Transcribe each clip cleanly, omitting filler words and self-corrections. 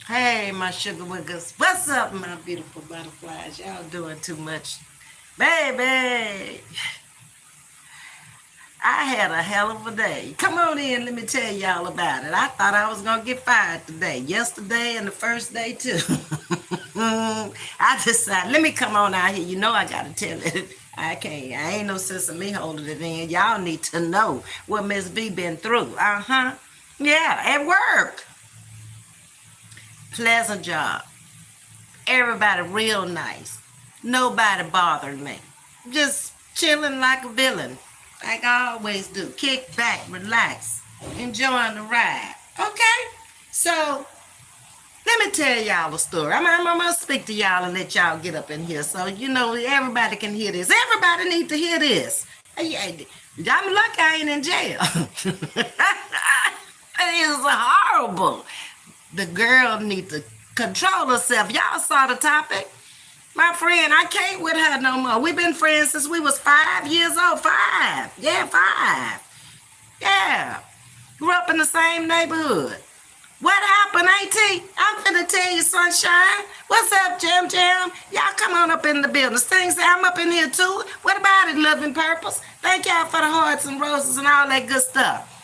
Hey, my sugar wiggers. What's up, my beautiful butterflies? Y'all doing too much. Baby, I had a hell of a day. Come on in, let me tell y'all about it. I thought I was going to get fired today. Yesterday and the first day, too. I decided, let me come on out here. You know I got to tell it. I can't. I ain't no sense of me holding it in. Y'all need to know what Ms.V been through. Uh-huh. Yeah, at work. Pleasant job. Everybody real nice. Nobody bothered me. Just chilling like a villain. Like I always do. Kick back, relax, enjoying the ride. Okay? So, let me tell y'all a story. I'm going to speak to y'all and let y'all get up in here so, everybody can hear this. Everybody need to hear this. I'm lucky I ain't in jail. It is horrible. The girl need to control herself. Y'all saw the topic. My friend, I can't with her no more. We've been friends since we was 5 years old. 5. Yeah, 5. Yeah. Grew up in the same neighborhood. What happened, AT? I'm finna tell you, sunshine. What's up, Jam Jam? Y'all come on up in the building. Sting say I'm up in here too. What about it, Loving Purpose? Thank y'all for the hearts and roses and all that good stuff.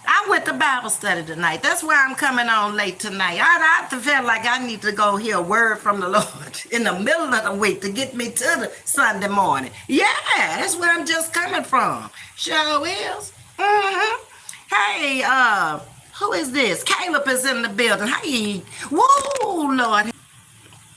I went to Bible study tonight. That's why I'm coming on late tonight. I feel like I need to go hear a word from the Lord in the middle of the week to get me to the Sunday morning. Yeah, that's where I'm just coming from. Sure is. Hey, who is this? Caleb is in the building. Hey, whoa, Lord.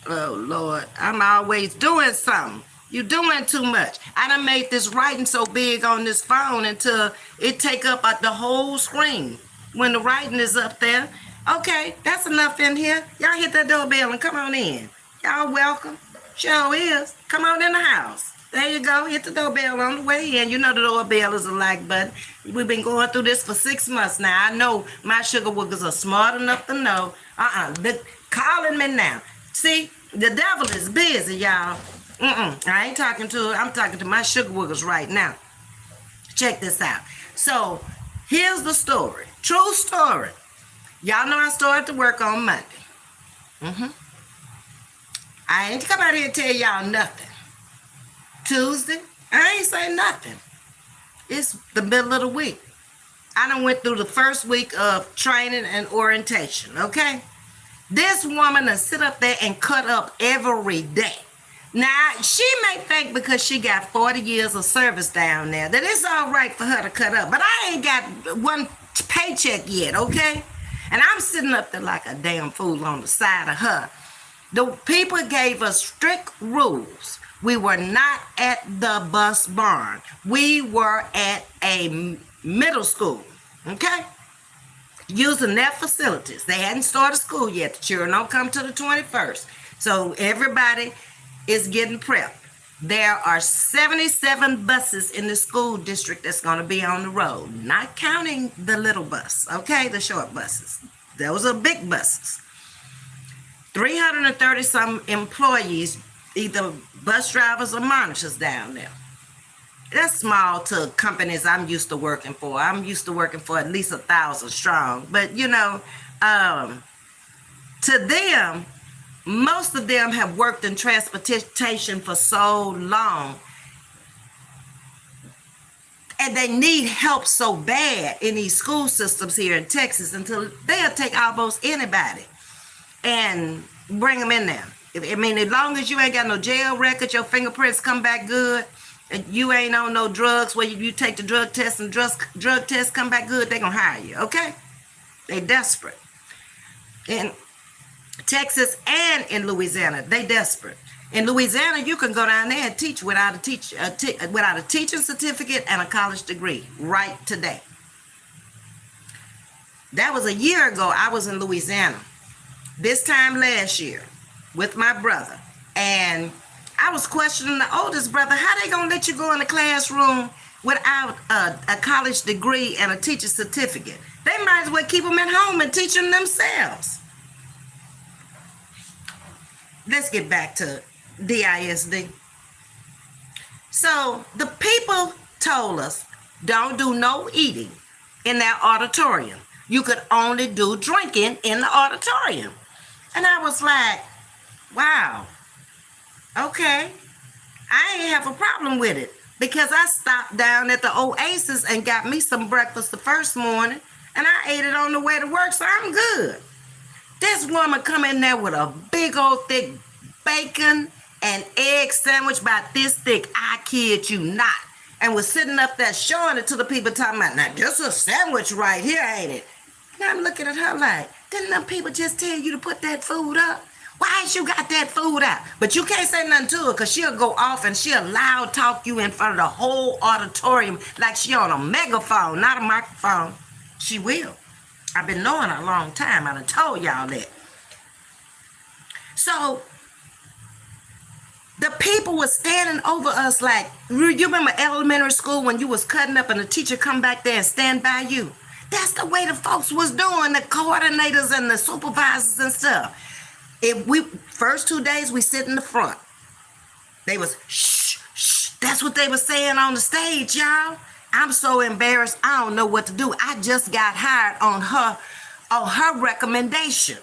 Oh, Lord, I'm always doing something. You doing too much. I done made this writing so big on this phone until it take up the whole screen when the writing is up there. Okay, that's enough in here. Y'all hit that doorbell and come on in. Y'all welcome. Sure is. Come on in the house. There you go. Hit the doorbell on the way in. You know the doorbell is a like button. We've been going through this for 6 months now. I know my sugar wookers are smart enough to know. Calling me now. See, the devil is busy, y'all. I ain't talking to her. I'm talking to my sugar wookers right now. Check this out. So, here's the story. True story. Y'all know I started to work on Monday. I ain't come out here and tell y'all nothing. Tuesday, I ain't say nothing. It's the middle of the week. I done went through the first week of training and orientation, okay? This woman done sit up there and cut up every day. Now, she may think because she got 40 years of service down there that it's all right for her to cut up. But I ain't got one paycheck yet, okay? And I'm sitting up there like a damn fool on the side of her. The people gave us strict rules. We were not at the bus barn. We were at a middle school, okay? Using their facilities. They hadn't started school yet. The children don't come to the 21st. So everybody is getting prepped. There are 77 buses in the school district that's going to be on the road, not counting the little bus, okay, the short buses. Those are big buses. 330 some employees, either bus drivers or monitors down there. That's small to companies I'm used to working for. I'm used to working for at least 1,000 strong. But, to them, most of them have worked in transportation for so long, and they need help so bad in these school systems here in Texas until they'll take almost anybody and bring them in there. I mean, as long as you ain't got no jail record, your fingerprints come back good, and you ain't on no drugs where you take the drug test and drug test come back good, they gonna hire you, okay? They desperate. In Texas and in Louisiana, they desperate. In Louisiana, you can go down there and teach without a teaching certificate and a college degree right today. That was a year ago. I was in Louisiana this time last year with my brother, and I was questioning the oldest brother, how they gonna let you go in the classroom without a college degree and a teacher certificate? They might as well keep them at home and teach them themselves. Let's get back to DISD. So the people told us don't do no eating in that auditorium. You could only do drinking in the auditorium. And I was like, wow, okay. I ain't have a problem with it because I stopped down at the Oasis and got me some breakfast the first morning, and I ate it on the way to work, so I'm good. This woman come in there with a big old thick bacon and egg sandwich about this thick, I kid you not, and was sitting up there showing it to the people talking about, now this is a sandwich right here, ain't it? And I'm looking at her like, didn't them people just tell you to put that food up? Why ain't you got that food out? But you can't say nothing to her because she'll go off and she'll loud talk you in front of the whole auditorium like she on a megaphone, not a microphone. She will. I've been knowing her a long time. I done told y'all that. So the people were standing over us like, you remember elementary school when you was cutting up and the teacher come back there and stand by you? That's the way the folks was doing, the coordinators and the supervisors and stuff. First 2 days we sit in the front. They was shh, shh. That's what they were saying on the stage, y'all. I'm so embarrassed. I don't know what to do. I just got hired on her recommendation.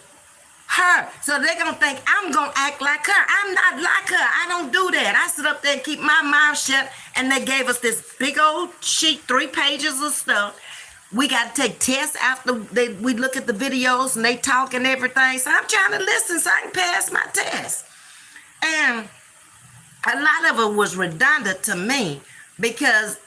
Her. So they're gonna think I'm gonna act like her. I'm not like her. I don't do that. I sit up there and keep my mouth shut, and they gave us this big old sheet, 3 pages of stuff. We got to take tests after we look at the videos and they talk and everything. So I'm trying to listen so I can pass my test. And a lot of it was redundant to me because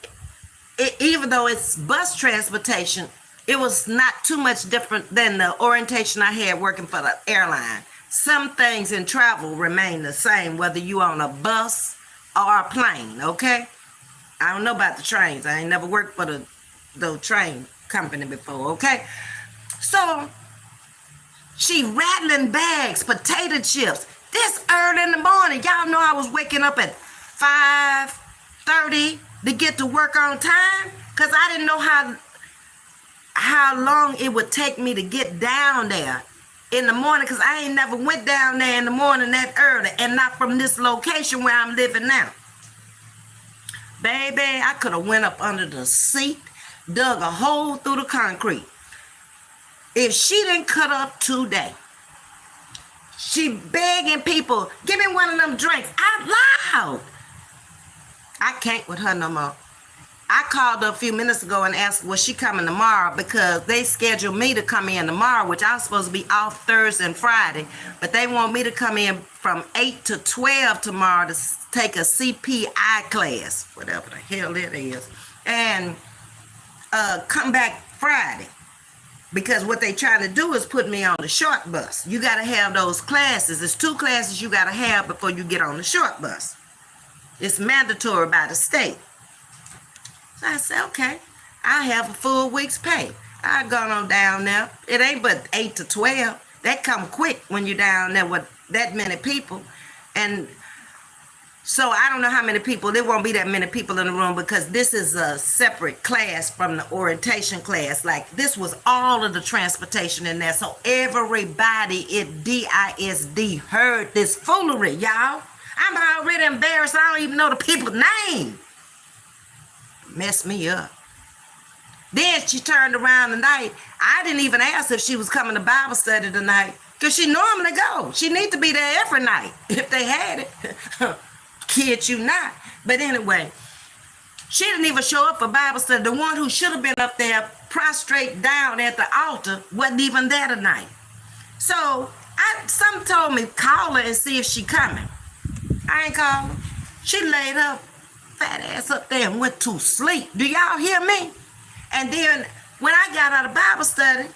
even though it's bus transportation, it was not too much different than the orientation I had working for the airline. Some things in travel remain the same, whether you on a bus or a plane, okay? I don't know about the trains. I ain't never worked for the train company before, okay? So she rattling bags, potato chips, this early in the morning. Y'all know I was waking up at 5:30 to get to work on time because I didn't know how long it would take me to get down there in the morning because I ain't never went down there in the morning that early and not from this location where I'm living now. Baby, I could have went up under the seat, dug a hole through the concrete. If she didn't cut up today, she begging people, give me one of them drinks out loud. I can't with her no more. I called her a few minutes ago and asked, was she coming tomorrow? Because they scheduled me to come in tomorrow, which I was supposed to be off Thursday and Friday. But they want me to come in from 8 to 12 tomorrow to take a CPI class, whatever the hell it is, and come back Friday. Because what they trying to do is put me on the short bus. You got to have those classes. There's 2 classes you got to have before you get on the short bus. It's mandatory by the state. So I said, okay, I'll have a full week's pay. I'll go on down there. It ain't but 8 to 12. That come quick when you're down there with that many people. And so I don't know how many people. There won't be that many people in the room because this is a separate class from the orientation class. Like this was all of the transportation in there. So everybody at DISD heard this foolery, y'all. I'm already embarrassed. I don't even know the people's name. Messed me up. Then she turned around tonight. I didn't even ask if she was coming to Bible study tonight because she normally go. She need to be there every night if they had it. Kid you not. But anyway, she didn't even show up for Bible study. The one who should have been up there prostrate down at the altar wasn't even there tonight. So some told me call her and see if she coming. I ain't called her. She laid her fat ass up there and went to sleep. Do y'all hear me? And then when I got out of Bible study,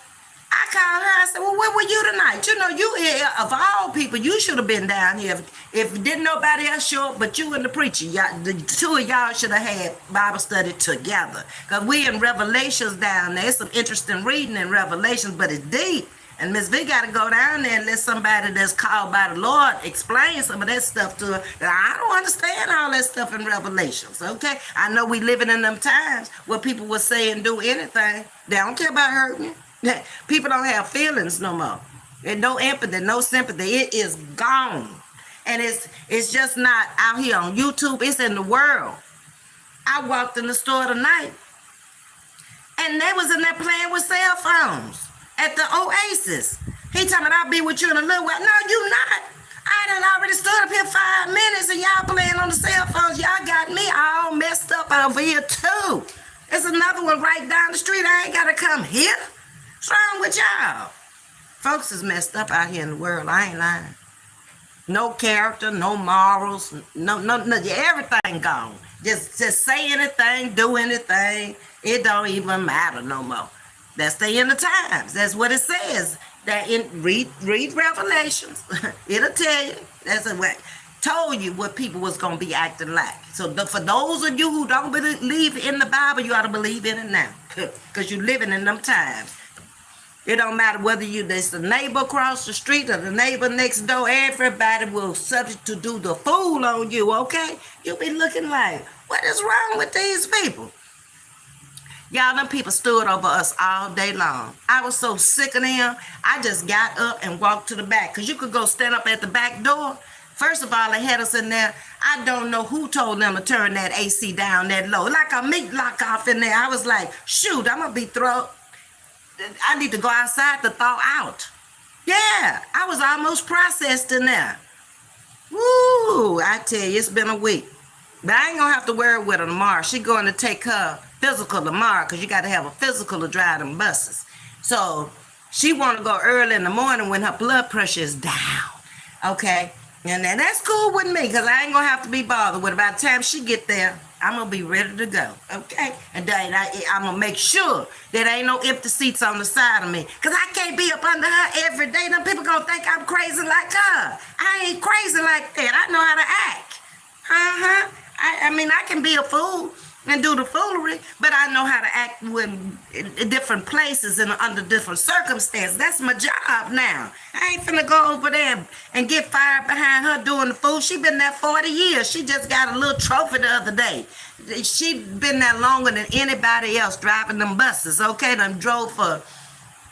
I called her. I said, well, where were you tonight? You know, you here, of all people, you should have been down here. If didn't nobody else show up but you and the preacher, the 2 of y'all should have had Bible study together. Because we in Revelations down there. It's some interesting reading in Revelations, but it's deep. And Ms.V got to go down there and let somebody that's called by the Lord explain some of that stuff to her. I don't understand all that stuff in Revelations, okay? I know we living in them times where people will say and do anything. They don't care about hurting you. People don't have feelings no more. And no empathy, no sympathy. It is gone. And it's just not out here on YouTube. It's in the world. I walked in the store tonight And they was in there playing with cell phones at the Oasis. He talking about I'll be with you in a little while. No, you not. I done already stood up here 5 minutes and y'all playing on the cell phones. Y'all got me all messed up over here too. There's another one right down the street. I ain't gotta come here. What's wrong with y'all? Folks is messed up out here in the world. I ain't lying. No character, no morals, no, everything gone. Just say anything, do anything. It don't even matter no more. That's the end of times. That's what it says. That read Revelations. It'll tell you. That's what told you what people was gonna be acting like. So for those of you who don't believe in the Bible, you ought to believe in it now, because you're living in them times. It don't matter whether there's the neighbor across the street or the neighbor next door. Everybody will subject to do the fool on you. Okay, you'll be looking like, what is wrong with these people? Y'all, them people stood over us all day long. I was so sick of them. I just got up and walked to the back. Because you could go stand up at the back door. First of all, they had us in there. I don't know who told them to turn that AC down that low. Like a meat lock off in there. I was like, shoot, I'm going to be thrown. I need to go outside to thaw out. Yeah, I was almost processed in there. Woo, I tell you, it's been a week. But I ain't going to have to worry with her tomorrow. She's going to take her physical tomorrow, because you got to have a physical to drive them buses. So she want to go early in the morning when her blood pressure is down. Okay, and then that's cool with me, because I ain't going to have to be bothered with. By the time she get there, I'm going to be ready to go. Okay, and then I'm going to make sure that ain't no empty seats on the side of me, because I can't be up under her every day. Them people going to think I'm crazy like her. I ain't crazy like that. I know how to act. I mean, I can be a fool and do the foolery, but I know how to act in different places and under different circumstances. That's my job now. I ain't finna go over there and get fired behind her doing the fool. She been there 40 years. She just got a little trophy the other day. She been there longer than anybody else driving them buses, okay? Them drove for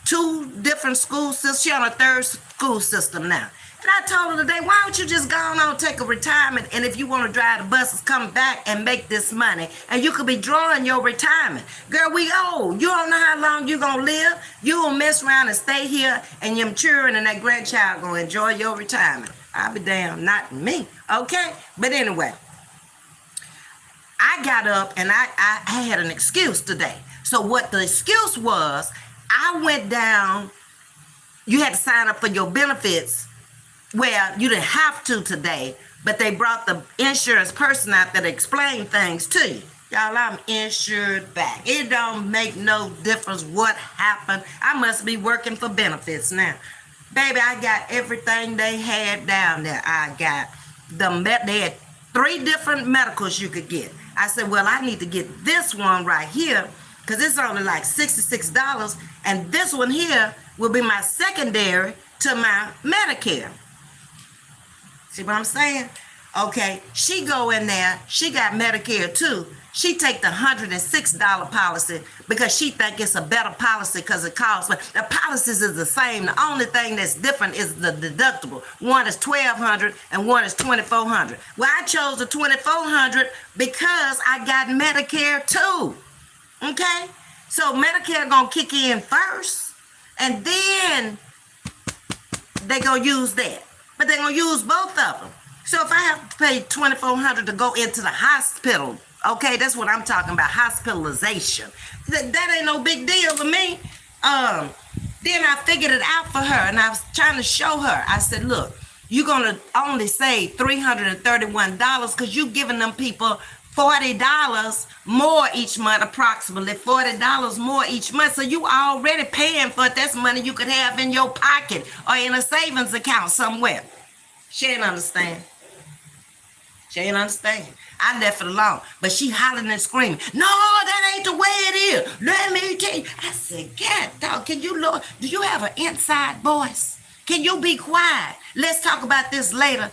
2 different school systems. She on a 3rd school system now. And I told her today, why don't you just go on take a retirement, and if you want to drive the buses, come back and make this money, and you could be drawing your retirement. Girl, we old. You don't know how long you going to live. You will mess around and stay here, and your children and that grandchild going to enjoy your retirement. I'll be damn, not me. Okay? But anyway, I got up, and I had an excuse today. So what the excuse was, I went down. You had to sign up for your benefits. Well, you didn't have to today, but they brought the insurance person out that explained things to you. Y'all, I'm insured back. It don't make no difference what happened. I must be working for benefits now. Baby, I got everything they had down there. I got they had 3 different medicals you could get. I said, well, I need to get this one right here, because it's only like $66, and this one here will be my secondary to my Medicare. See what I'm saying? Okay, she go in there. She got Medicare too. She take the $106 policy because she think it's a better policy because it costs. But the policies is the same. The only thing that's different is the deductible. One is $1,200 and one is $2,400. Well, I chose the $2,400 because I got Medicare too. Okay, so Medicare gonna kick in first, and then they gonna use that. But they're going to use both of them. So if I have to pay $2,400 to go into the hospital, okay, that's what I'm talking about, hospitalization. That ain't no big deal to me. Then I figured it out for her, and I was trying to show her. I said, look, you're going to only save $331 because you're giving them people $40 more each month, approximately $40 more each month. So you already paying for it. That's money you could have in your pocket or in a savings account somewhere. She ain't understand. She ain't understand. I left it alone. But she hollering and screaming, no, that ain't the way it is. Let me tell you. I said, God, dog, can you, Lord, do you have an inside voice? Can you be quiet? Let's talk about this later.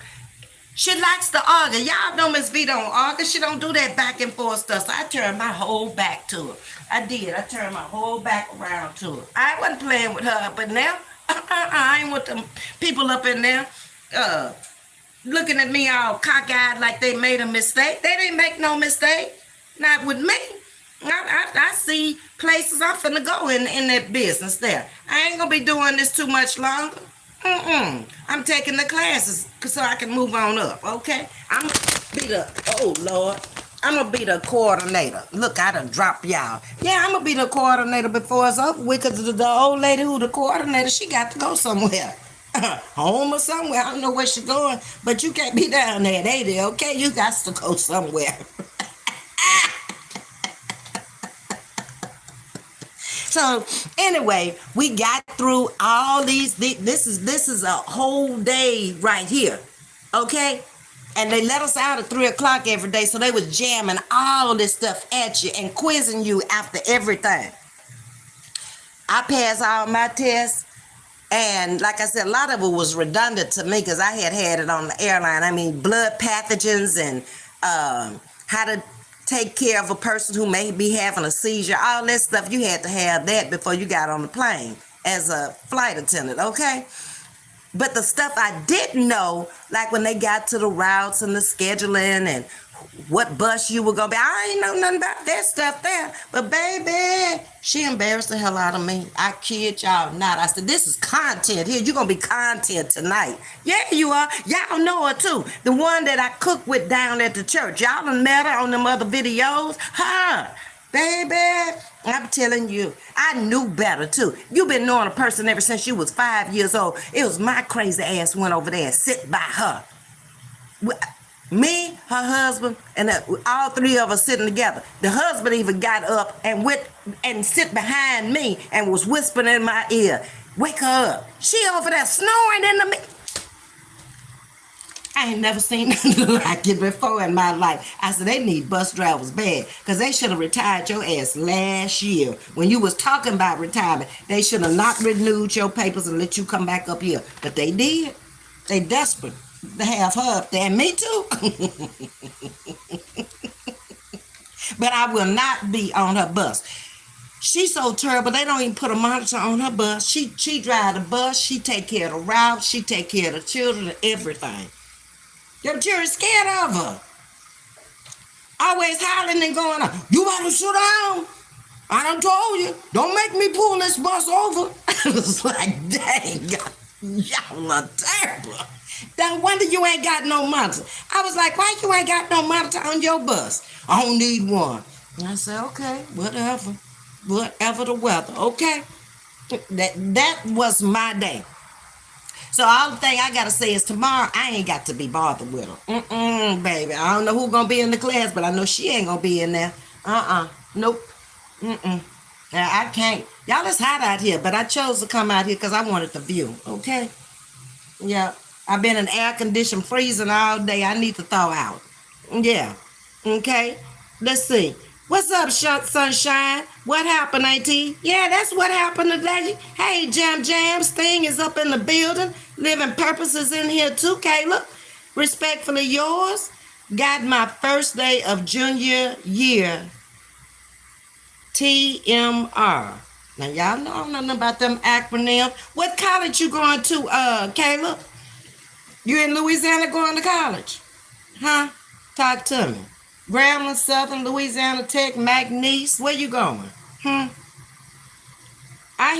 She likes to argue. Y'all know Ms.V don't argue. She don't do that back and forth stuff. So I turned my whole back to her. I did. I turned my whole back around to her. I wasn't playing with her up in there. I ain't with them people up in there looking at me all cockeyed like they made a mistake. They didn't make no mistake. Not with me. I see places I'm finna go in that business there. I ain't gonna be doing this too much longer. I'm taking the classes so I can move on up, okay? I'm gonna be oh Lord, I'm gonna be the coordinator. Look, I done dropped y'all. Yeah, I'm gonna be the coordinator before it's over with, because the old lady who the coordinator, she got to go somewhere. Home or somewhere. I don't know where she's going, but you can't be down there at 80, okay? You got to go somewhere. So anyway, we got through all these. This is a whole day right here, okay? And they let us out at 3 o'clock every day, so they was jamming all this stuff at you and quizzing you after everything. I passed all my tests, and like I said, a lot of it was redundant to me because I had it on the airline. I mean, blood pathogens and how to take care of a person who may be having a seizure, all that stuff. You had to have that before you got on the plane as a flight attendant, okay? But the stuff I didn't know, like when they got to the routes and the scheduling and what bus you were gonna be, I ain't know nothing about that stuff there. But baby, she embarrassed the hell out of me. I kid y'all not. I said, this is content here. You're gonna be content tonight. Yeah, you are. Y'all know her too. The one that I cook with down at the church. Y'all done met her on them other videos. Huh? Baby, I'm telling you, I knew better too. You've been knowing a person ever since you was 5 years old. It was my crazy ass went over there and sit by her. Me, her husband, and all three of us sitting together. The husband even got up and went and sit behind me and was whispering in my ear, wake her up. She over there snoring in the I ain't never seen nothing like it before in my life. I said, they need bus drivers bad, because they should have retired your ass last year. When you was talking about retirement, they should have not renewed your papers and let you come back up here. But they did. They desperate to have her up there, and me too. But I will not be on her bus. She's so terrible, they don't even put a monitor on her bus. She drive the bus, she take care of the route, she take care of the children and everything. Them children scared of her. Always hollering and going on, you better sit down. I done told you, don't make me pull this bus over. I was like, dang, y'all are terrible. No wonder you ain't got no monitor. I was like, why you ain't got no monitor on your bus? I don't need one. And I said, okay, whatever. Whatever the weather, okay? That was my day. So all the thing I gotta say is tomorrow I ain't got to be bothered with her. Baby. I don't know who's gonna be in the class, but I know she ain't gonna be in there. Nope. Yeah, I can't. Y'all, it's hot out here, but I chose to come out here because I wanted the view, okay? Yeah. I've been in air conditioned freezing all day. I need to thaw out. Yeah. Okay. Let's see. What's up, Sunshine? What happened, Auntie? Yeah, that's what happened today. Hey, Jams thing is up in the building. Living Purpose is in here too, Kayla. Respectfully yours. Got my first day of junior year. TMR. Now, y'all know nothing about them acronyms. What college you going to, Kayla? You in Louisiana going to college? Huh? Talk to me. Grambling, Southern, Louisiana Tech, McNeese. Where you going? I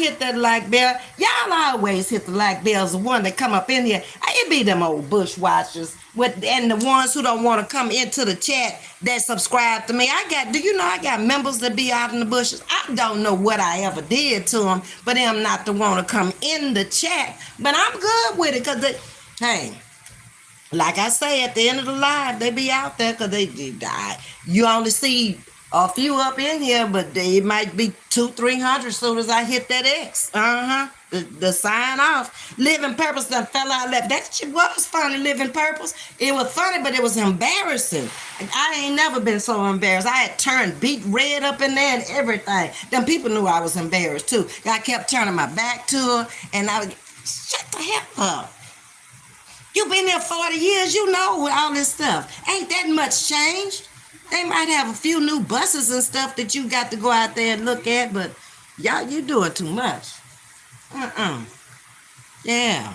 hit that like bell. Y'all always hit the like bells. The one that come up in here. It be them old bushwatchers and the ones who don't want to come into the chat that subscribe to me. Do you know I got members that be out in the bushes? I don't know what I ever did to them, but them not to want to come in the chat. But I'm good with it because hey, like I say, at the end of the live, they be out there because they die. You only see a few up in here, but it might be 200-300 as soon as I hit that X. The sign off. Living Purpose done fell out left. That shit was funny, Living Purpose. It was funny, but it was embarrassing. I ain't never been so embarrassed. I had turned beat red up in there and everything. Them people knew I was embarrassed too. I kept turning my back to her, and I would shut the hell up. You been there 40 years, you know, with all this stuff. Ain't that much changed. They might have a few new buses and stuff that you got to go out there and look at, but y'all, you doing too much. Yeah.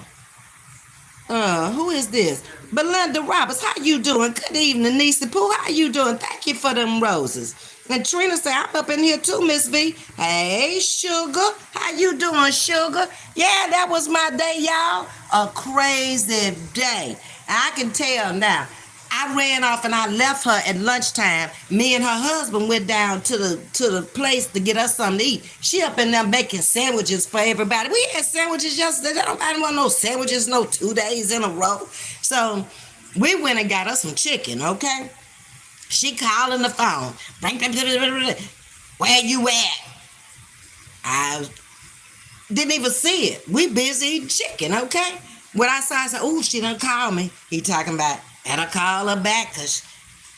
Who is this? Belinda Roberts, how you doing? Good evening, Nisa Pooh. How you doing? Thank you for them roses. And Trina said, I'm up in here too, Miss V. Hey, Sugar. How you doing, Sugar? Yeah, that was my day, y'all. A crazy day. I can tell now. I ran off and I left her at lunchtime. Me and her husband went down to the place to get us something to eat. She up in there making sandwiches for everybody. We had sandwiches yesterday. Nobody want no sandwiches no 2 days in a row. So we went and got us some chicken, okay? She calling the phone. Where you at? I didn't even see it. We busy eating chicken, okay? When I saw, I said, ooh, she done call me. He talking about, better call her back because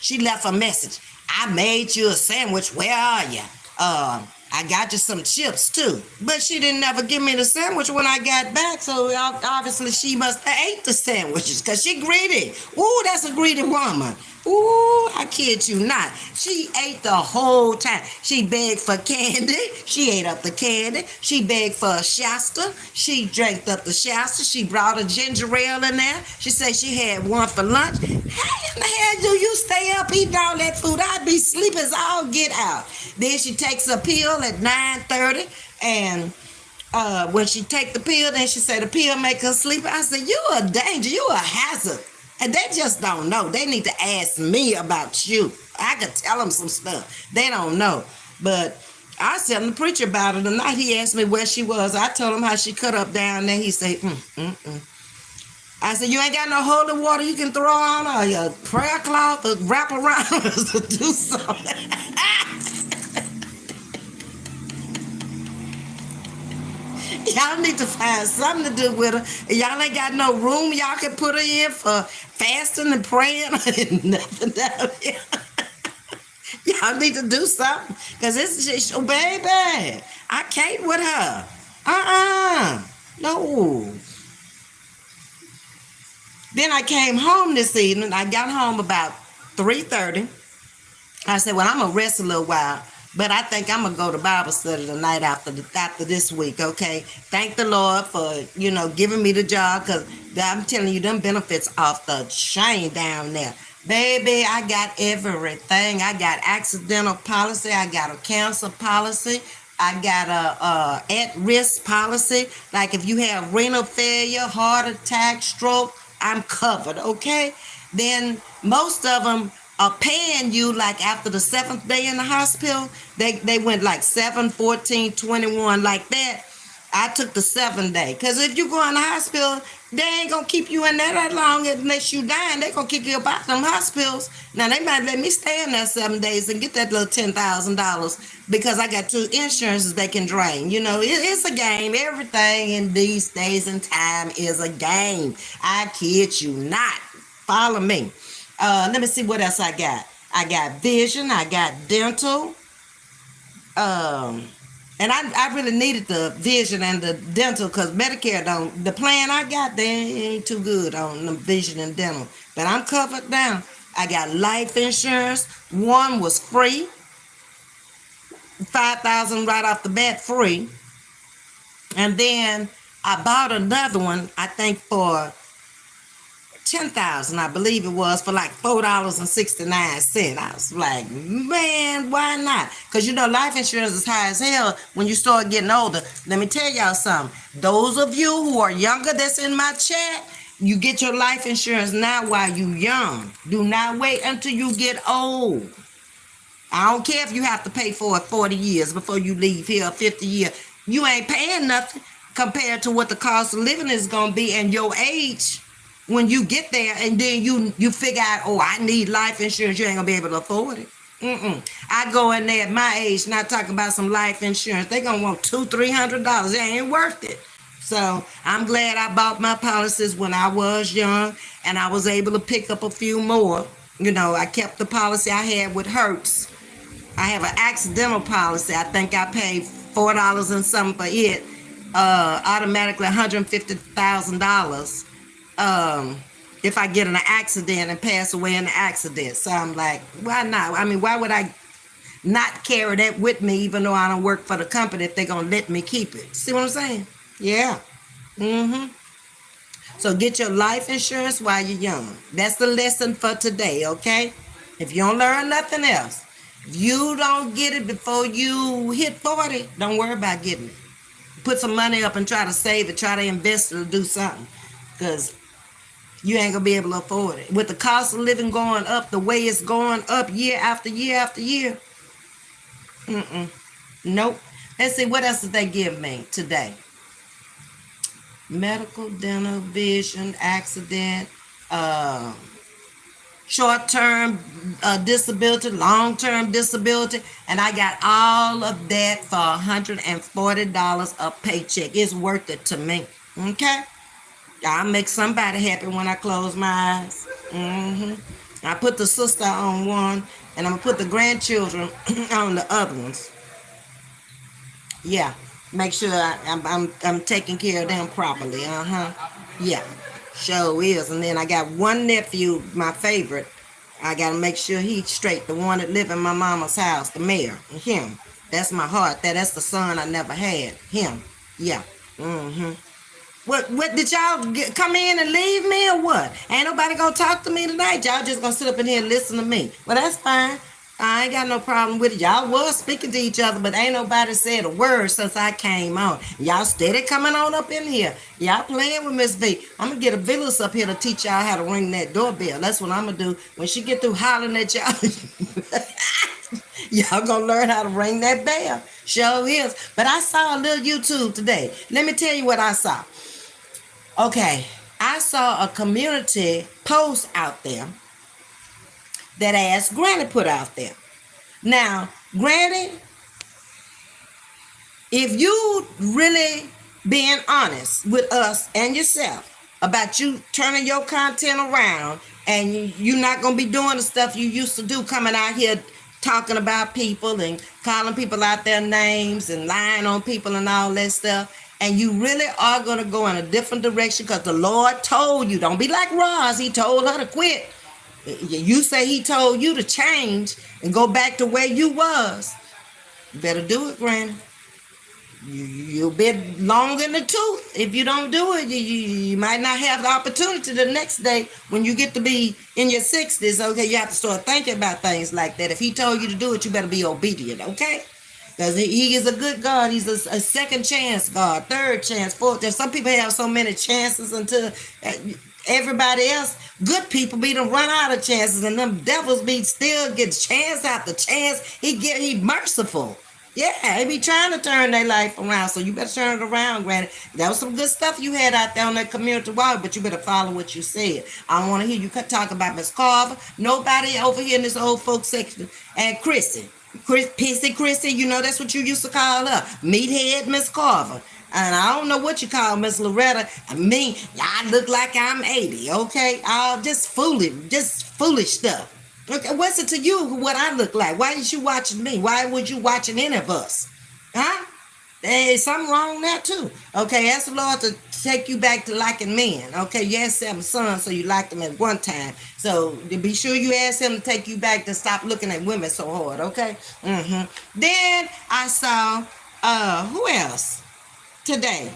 she left a message. I made you a sandwich. Where are you? I got you some chips too. But she didn't never give me the sandwich when I got back. So obviously she must have ate the sandwiches because she greedy. Ooh, that's a greedy woman. Ooh, I kid you not. She ate the whole time. She begged for candy. She ate up the candy. She begged for a Shasta. She drank up the Shasta. She brought a ginger ale in there. She said she had one for lunch. How in the hell do you stay up eating all that food? I'd be sleeping as all get out. Then she takes a pill at 9:30 and when she take the pill, then she said the pill make her sleep. I said, you a danger. You a hazard. And they just don't know. They need to ask me about you. I could tell them some stuff. They don't know. But I was telling the preacher about it the night he asked me where she was. I told him how she cut up down there. He said, I said, you ain't got no holy water you can throw on or your prayer cloth or wrap around to do something. Y'all need to find something to do with her. Y'all ain't got no room y'all can put her in for fasting and praying and nothing down here. Y'all need to do something because this is just your baby. I can't with her. No. Then I came home this evening. I got home about 3:30. I said, well, I'm going to rest a little while. But I think I'm going to go to Bible study tonight after this week, okay? Thank the Lord for, giving me the job because I'm telling you, them benefits off the chain down there. Baby, I got everything. I got accidental policy. I got a cancer policy. I got a at-risk policy. Like if you have renal failure, heart attack, stroke, I'm covered, okay? Then most of them are paying you like after the 7th day in the hospital. They went like 7, 14, 21 like that. I took the 7th day. Because if you go in the hospital, they ain't going to keep you in there that long unless you dying. They going to kick you up out them hospitals. Now, they might let me stay in there 7 days and get that little $10,000 because I got 2 insurances they can drain. It's a game. Everything in these days and time is a game. I kid you not. Follow me. Let me see what else I got. I got vision. I got dental. And I really needed the vision and the dental because Medicare the plan I got, they ain't too good on the vision and dental. But I'm covered now. I got life insurance. One was free. $5,000 right off the bat free. And then I bought another one, I think for $10,000, I believe it was, for like $4.69. I was like, man, why not? Because life insurance is high as hell when you start getting older. Let me tell y'all something. Those of you who are younger that's in my chat, you get your life insurance now while you young. Do not wait until you get old. I don't care if you have to pay for it 40 years before you leave here, 50 years. You ain't paying nothing compared to what the cost of living is going to be and your age. When you get there and then you figure out, oh, I need life insurance, you ain't gonna be able to afford it. I go in there at my age, not talking about some life insurance. They gonna want $200-$300. It ain't worth it. So I'm glad I bought my policies when I was young and I was able to pick up a few more. I kept the policy I had with Hertz. I have an accidental policy. I think I paid $4 and something for it. Automatically $150,000. If I get in an accident and pass away in the accident. So I'm like, why not? I mean, why would I not carry that with me even though I don't work for the company if they're going to let me keep it? See what I'm saying? Yeah. So get your life insurance while you're young. That's the lesson for today, okay? If you don't learn nothing else, if you don't get it before you hit 40, don't worry about getting it. Put some money up and try to save it, try to invest it or do something. Because you ain't gonna be able to afford it. With the cost of living going up the way it's going up year after year after year, nope. Let's see, what else did they give me today? Medical, dental, vision, accident, short-term disability, long-term disability, and I got all of that for $140 a paycheck. It's worth it to me, okay? I'll make somebody happy when I close my eyes. I put the sister on one, and I'm gonna put the grandchildren on the other ones. Yeah, make sure I'm taking care of them properly. Yeah, sure is. And then I got one nephew, my favorite. I gotta make sure he's straight. The one that live in my mama's house, the mayor. Him. That's my heart. That's the son I never had. Him. Yeah. What did y'all come in and leave me or what? Ain't nobody gonna talk to me tonight. Y'all just gonna sit up in here and listen to me. Well, that's fine. I ain't got no problem with it. Y'all was speaking to each other, but ain't nobody said a word since I came on. Y'all steady coming on up in here. Y'all playing with Ms.V. I'm gonna get a Villas up here to teach y'all how to ring that doorbell. That's what I'm gonna do. When she get through hollering at y'all, y'all gonna learn how to ring that bell. Sure is. But I saw a little YouTube today. Let me tell you what I saw. Okay, I saw a community post out there that asked Granny put out there. Now, Granny, if you really being honest with us and yourself about you turning your content around and you're not going to be doing the stuff you used to do, coming out here talking about people and calling people out their names and lying on people and all that stuff, and you really are going to go in a different direction because the Lord told you, don't be like Roz, he told her to quit. You say he told you to change and go back to where you was. You better do it, Granny. You'll be long in the tooth. If you don't do it, you might not have the opportunity the next day when you get to be in your 60s. Okay, you have to start thinking about things like that. If he told you to do it, you better be obedient, okay? Because he is a good God. He's a second chance God, third chance, fourth chance. Some people have so many chances until everybody else, good people, be to run out of chances, and them devils be still get chance after chance. He merciful. Yeah, he be trying to turn their life around. So you better turn it around, Granny. That was some good stuff you had out there on that community wall, but you better follow what you said. I don't want to hear you talk about Miss Carver. Nobody over here in this old folks section. And Chrissy. Pissy Chrissy, you know that's what you used to call her. Meathead Miss Carver. And I don't know what you call Miss Loretta. I mean, I look like I'm 80, okay? Just foolish stuff. Okay, what's it to you what I look like? Why is you watching me? Why would you watching any of us? Huh? There's something wrong there too. Okay, ask the Lord to take you back to liking men. Okay, you had 7 sons, so you liked them at one time. So be sure you ask him to take you back to stop looking at women so hard. Okay. Then I saw who else today?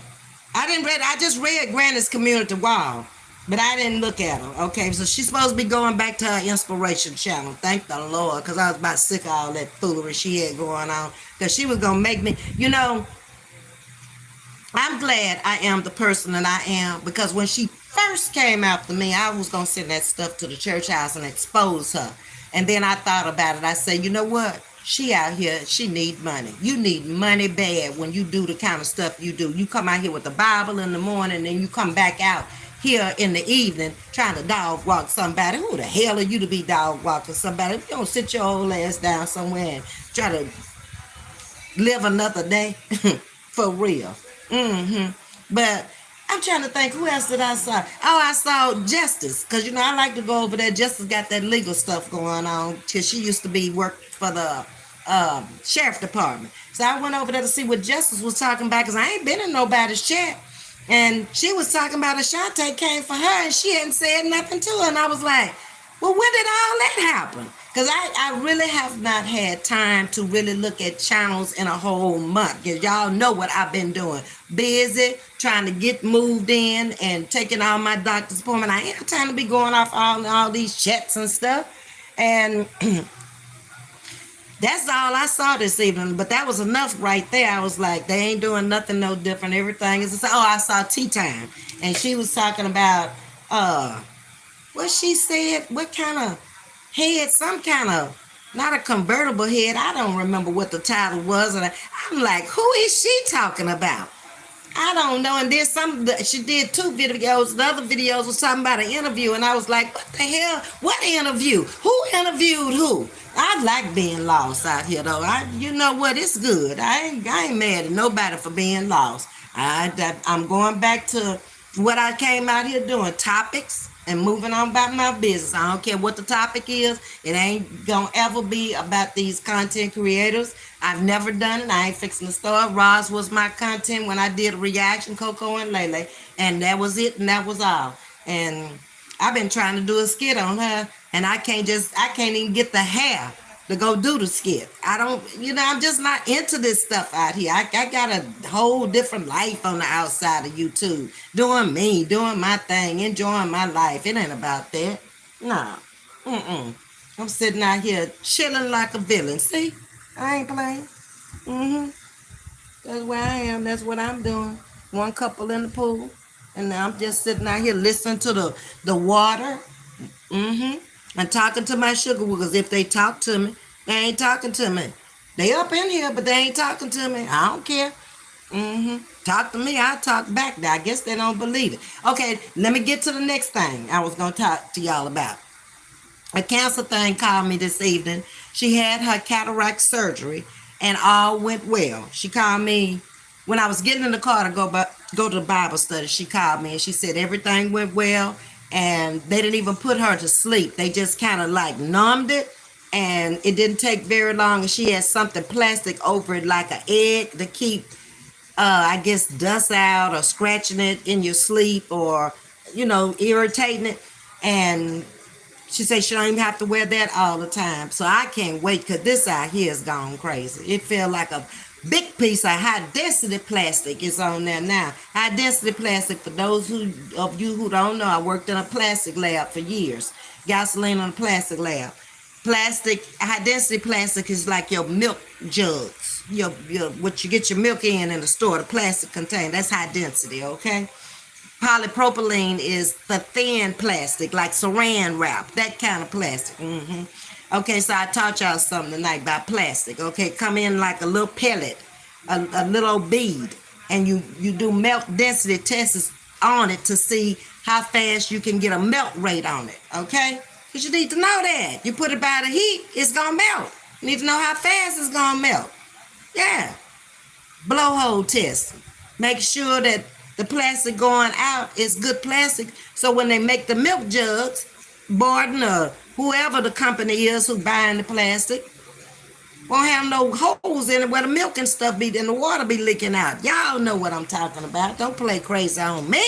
I just read Granny's community wall, but I didn't look at her. Okay, so she's supposed to be going back to her inspiration channel. Thank the Lord, because I was about sick of all that foolery she had going on. Because she was gonna make me, I'm glad I am the person that I am, because when she first came after me, I was going to send that stuff to the church house and expose her. And then I thought about it. I said, you know what? She out here, she need money. You need money bad when you do the kind of stuff you do. You come out here with the Bible in the morning, and you come back out here in the evening trying to dog walk somebody. Who the hell are you to be dog walking somebody? If you don't sit your old ass down somewhere and try to live another day, for real. But I'm trying to think, who else did I saw? Oh, I saw Justice, because I like to go over there. Justice got that legal stuff going on, because she used to be work for the sheriff department. So I went over there to see what Justice was talking about, because I ain't been in nobody's chat. And she was talking about Ashante came for her, and she hadn't said nothing to her. And I was like, well, when did all that happen? Because I really have not had time to really look at channels in a whole month. Because y'all know what I've been doing. Busy, trying to get moved in and taking all my doctor's appointment. I ain't have time to be going off all these checks and stuff. And that's all I saw this evening. But that was enough right there. I was like, they ain't doing nothing no different. Everything is the same. Oh, I saw Tea Time. And she was talking about what she said, what kind of head, some kind of, not a convertible head. I don't remember what the title was. And I'm like, who is she talking about? I don't know. And then she did 2 videos. The other videos was talking about an interview. And I was like, what the hell? What interview? Who interviewed who? I like being lost out here, though. You know what? It's good. I ain't mad at nobody for being lost. I'm going back to what I came out here doing, topics, and moving on about my business. I don't care what the topic is. It ain't gonna ever be about these content creators. I've never done it. I ain't fixing to start. Roz was my content when I did a reaction, Coco and Lele, and that was it, and that was all. And I've been trying to do a skit on her, and I can't even get the hair to go do the skit. I'm just not into this stuff out here. I got a whole different life on the outside of YouTube. Doing me, doing my thing, enjoying my life. It ain't about that. No. I'm sitting out here chilling like a villain. See? I ain't playing. That's where I am. That's what I'm doing. One couple in the pool. And now I'm just sitting out here listening to the water. And talking to my sugar woogers. If they talk to me, they ain't talking to me. They up in here, but they ain't talking to me. I don't care. Talk to me, I'll talk back. I guess they don't believe it. Okay, let me get to the next thing I was going to talk to y'all about. A cancer thing called me this evening. She had her cataract surgery and all went well. She called me when I was getting in the car to go to the Bible study. She called me and she said everything went well. And they didn't even put her to sleep. They just kind of like numbed it. And it didn't take very long. And she had something plastic over it like an egg to keep, I guess, dust out or scratching it in your sleep or, irritating it. And she said she don't even have to wear that all the time. So I can't wait because this out here is gone crazy. It felt like a big piece of high density plastic is on there now. High density plastic, for those of you who don't know, I worked in a plastic lab for years. Gasoline on a plastic lab. High density plastic is like your milk jugs. Your what you get your milk in the store, the plastic container. That's high density, okay? Polypropylene is the thin plastic, like saran wrap, that kind of plastic. Okay, so I taught y'all something tonight about plastic. Okay, come in like a little pellet, a little bead, and you do melt density tests on it to see how fast you can get a melt rate on it. Okay, because you need to know that. You put it by the heat, it's gonna melt. You need to know how fast it's gonna melt. Yeah, blowhole test. Make sure that the plastic going out is good plastic, so when they make the milk jugs, Borden or whoever the company is who buying the plastic, won't have no holes in it where the milk and stuff be and the water be leaking out. Y'all know what I'm talking about. Don't play crazy on me.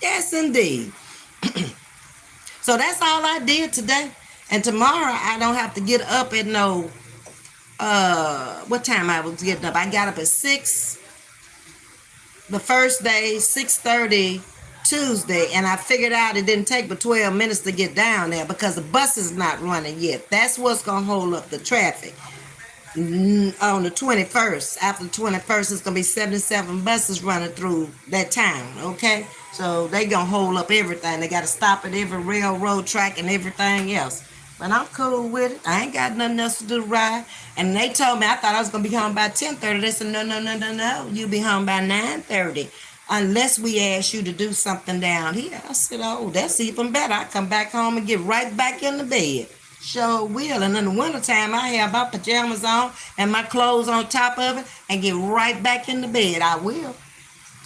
Yes, indeed. So that's all I did today. And tomorrow I don't have to get up at what time I was getting up. I got up at 6 the first day, 6:30 Tuesday, and I figured out it didn't take but 12 minutes to get down there because the bus is not running yet. That's what's going to hold up the traffic. On the 21st, after the 21st, it's going to be 77 buses running through that town, okay? So they going to hold up everything. They got to stop at every railroad track and everything else. But I'm cool with it. I ain't got nothing else to do to ride. And they told me, I thought I was going to be home by 10:30. They said, no. You'll be home by 9:30. Unless we ask you to do something down here. I said, oh, that's even better. I come back home and get right back in the bed. Sure will. And in the wintertime, I have my pajamas on and my clothes on top of it and get right back in the bed. I will.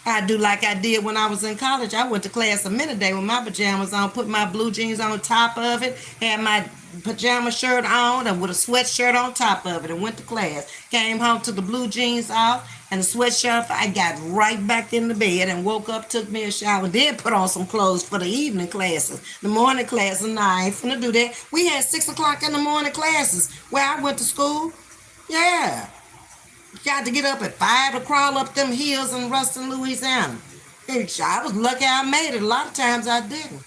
I do like I did when I was in college. I went to class a minute day with my pajamas on, put my blue jeans on top of it, had my pajama shirt on and with a sweatshirt on top of it and went to class. Came home, took the blue jeans off and the sweatshirt. I got right back in the bed and woke up, took me a shower, then put on some clothes for the evening classes. The morning classes, nah, I ain't finna do that. We had 6 o'clock in the morning classes where I went to school. Yeah. Got to get up at 5 to crawl up them hills in Ruston, Louisiana. I was lucky I made it. A lot of times I didn't.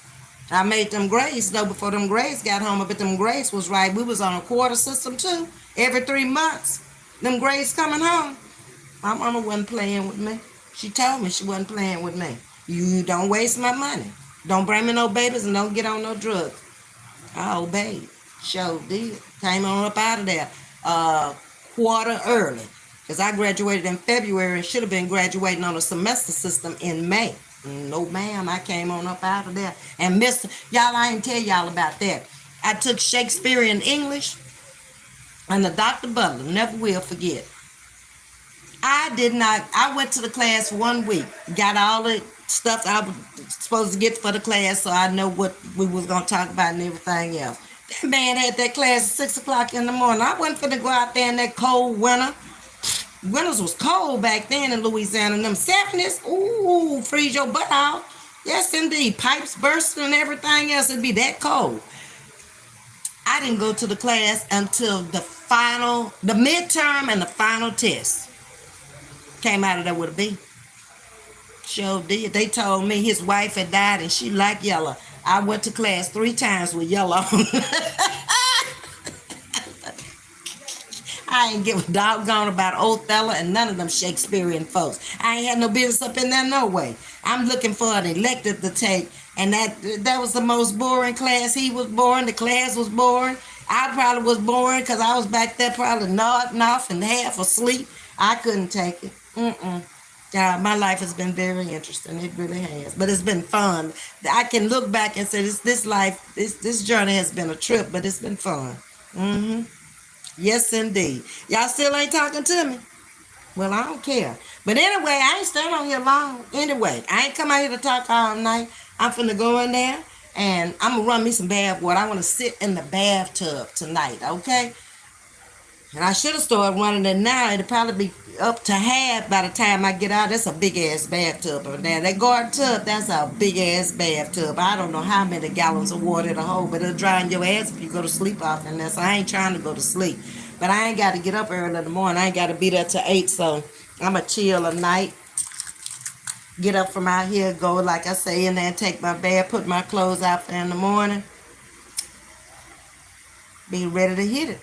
I made them grades though before them grades got home. But them grades was right. We was on a quarter system too. Every 3 months, them grades coming home. My mama wasn't playing with me. She told me she wasn't playing with me. You don't waste my money. Don't bring me no babies and don't get on no drugs. I obeyed. Sure did. Came on up out of there. Quarter early. Because I graduated in February and should have been graduating on a semester system in May. No, ma'am, I came on up out of there. And y'all, I ain't tell y'all about that. I took Shakespearean English, and the Dr. Butler, never will forget. I went to the class 1 week, got all the stuff I was supposed to get for the class so I know what we was going to talk about and everything else. That man had that class at 6 o'clock in the morning. I wasn't finna go out there in that cold winter. Winters was cold back then in Louisiana. And them 70s, ooh, freeze your butt out. Yes, indeed. Pipes bursting and everything else. It'd be that cold. I didn't go to the class until the midterm and the final test. Came out of there with a B. Sure did. They told me his wife had died and she liked yellow. I went to class 3 times with yellow. I ain't give a doggone about Othello and none of them Shakespearean folks. I ain't had no business up in there no way. I'm looking for an elective to take, and that was the most boring class. He was boring. The class was boring. I probably was boring because I was back there probably nodding off and half asleep. I couldn't take it. Yeah, my life has been very interesting. It really has. But it's been fun. I can look back and say this journey has been a trip, but it's been fun. Yes, indeed. Y'all still ain't talking to me? Well, I don't care. But anyway, I ain't staying on here long. Anyway, I ain't come out here to talk all night. I'm finna go in there and I'm gonna run me some bath water. I want to sit in the bathtub tonight, okay? And I should have started running it now. It'll probably be up to half by the time I get out. That's a big ass bathtub over there. That garden tub, that's a big ass bathtub. I don't know how many gallons of water it'll hold, but it'll dry your ass if you go to sleep off in there. So I ain't trying to go to sleep. But I ain't got to get up early in the morning. I ain't got to be there till 8. So I'm going to chill a night. Get up from out here, go, like I say, in there and take my bath, put my clothes out for in the morning. Be ready to hit it.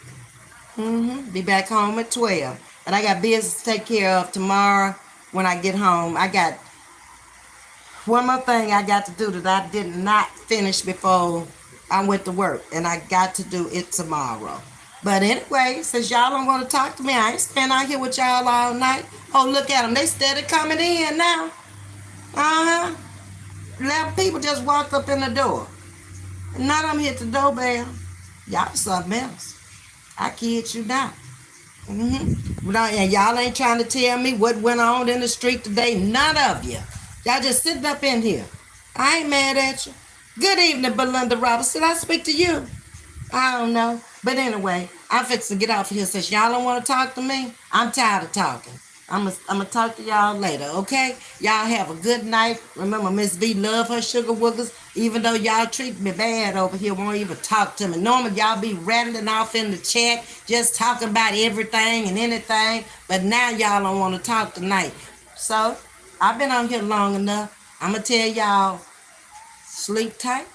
Be back home at 12. And I got business to take care of tomorrow when I get home. I got one more thing I got to do that I did not finish before I went to work. And I got to do it tomorrow. But anyway, since y'all don't want to talk to me, I ain't spend out here with y'all all night. Oh, look at them. They steady coming in now. 11 people just walked up in the door. None of them hit the doorbell. Y'all something else. I kid you not. And y'all ain't trying to tell me what went on in the street today. None of you. Y'all just sitting up in here. I ain't mad at you. Good evening, Belinda Roberts. Did I speak to you? I don't know. But anyway, I'm fixing to get off here since y'all don't want to talk to me. I'm tired of talking. I'm gonna talk to y'all later, okay? Y'all have a good night. Remember, Ms.V love her sugar woogers. Even though y'all treat me bad over here, won't even talk to me. Normally, y'all be rattling off in the chat, just talking about everything and anything. But now y'all don't want to talk tonight. So, I've been on here long enough. I'm gonna tell y'all, sleep tight.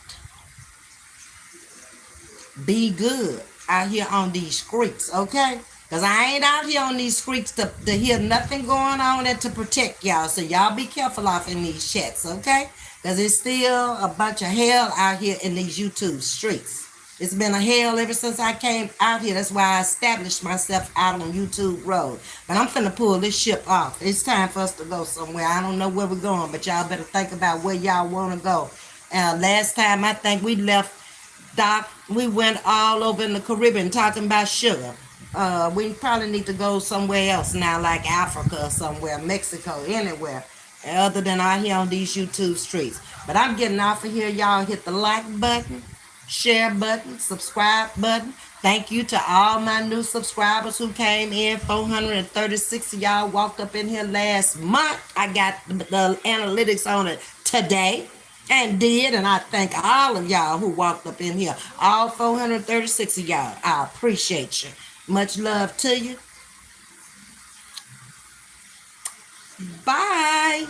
Be good out here on these streets, okay? Because I ain't out here on these streets to hear nothing going on and to protect y'all. So y'all be careful off in these chats, okay? Because it's still a bunch of hell out here in these YouTube streets. It's been a hell ever since I came out here. That's why I established myself out on YouTube Road. But I'm finna pull this ship off. It's time for us to go somewhere. I don't know where we're going, but y'all better think about where y'all want to go. Last time I think we left Doc, we went all over in the Caribbean talking about sugar. We probably need to go somewhere else now, like Africa or somewhere, Mexico, anywhere. other than out here on these YouTube streets. But I'm getting off of here. Y'all hit the like button, share button, subscribe button. Thank you to all my new subscribers who came in. 436 of y'all walked up in here last month. I got the analytics on it today and did. And I thank all of y'all who walked up in here. All 436 of y'all. I appreciate you. Much love to you. Bye.